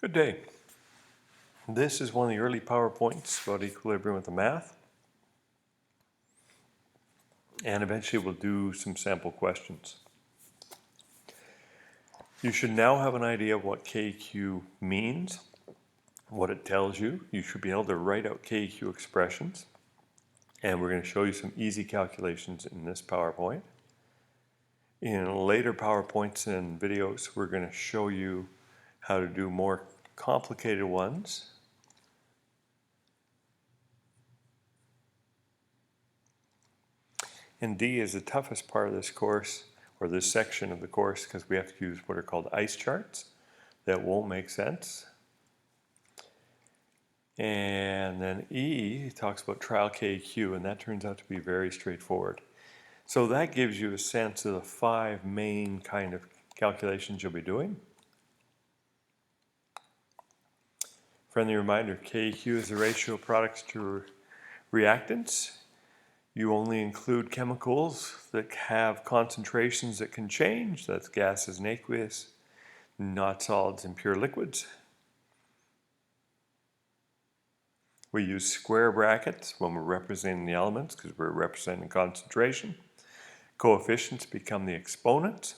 Good day. This is one of the early PowerPoints about equilibrium with the math. And eventually we'll do some sample questions. You should now have an idea of what KQ means, what it tells you. You should be able to write out KQ expressions. And we're going to show you some easy calculations in this PowerPoint. In later PowerPoints and videos, we're going to show you how to do more complicated ones. And D is the toughest part of this course, or this section of the course, because we have to use what are called ice charts that won't make sense. And then E talks about trial KQ, and that turns out to be very straightforward. So that gives you a sense of the 5 main kind of calculations you'll be doing. Friendly reminder, KQ is the ratio of products to reactants. You only include chemicals that have concentrations that can change. That's gases and aqueous, not solids and pure liquids. We use square brackets when we're representing the elements because we're representing concentration. Coefficients become the exponents.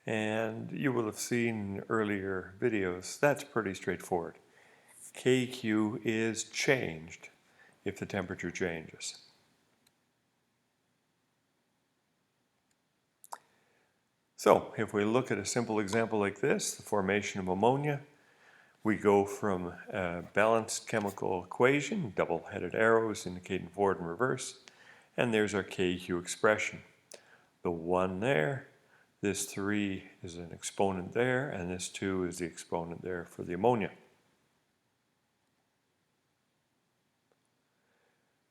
And you will have seen in earlier videos, that's pretty straightforward. KQ is changed if the temperature changes. So if we look at a simple example like this, the formation of ammonia, we go from a balanced chemical equation, double-headed arrows indicating forward and reverse, and there's our KQ expression. The 1 there, this 3 is an exponent there, and this 2 is the exponent there for the ammonia.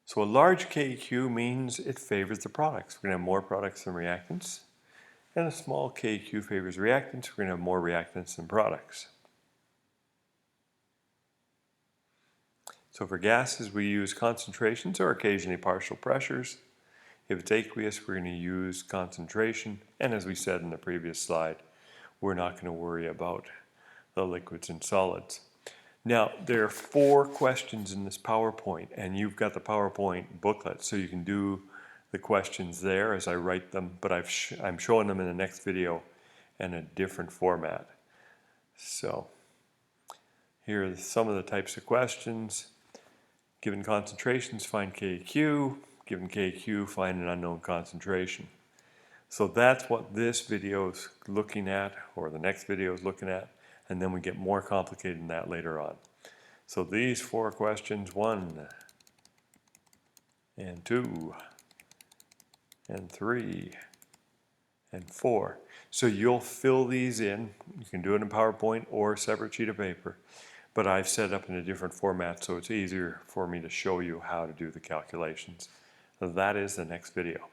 So a large KQ means it favors the products. We're going to have more products than reactants. And a small KQ favors reactants. We're going to have more reactants than products. So for gases, we use concentrations or occasionally partial pressures. If it's aqueous, we're going to use concentration. And as we said in the previous slide, we're not going to worry about the liquids and solids. Now, there are 4 questions in this PowerPoint, and you've got the PowerPoint booklet, so you can do the questions there as I write them, but I'm showing them in the next video in a different format. So here are some of the types of questions. Given concentrations, find KQ. Given KQ, find an unknown concentration. So that's what this video is looking at, or the next video is looking at, and then we get more complicated than that later on. So these 4 questions, 1 and 2 and 3 and 4. So you'll fill these in. You can do it in PowerPoint or a separate sheet of paper, but I've set up in a different format so it's easier for me to show you how to do the calculations. So that is the next video.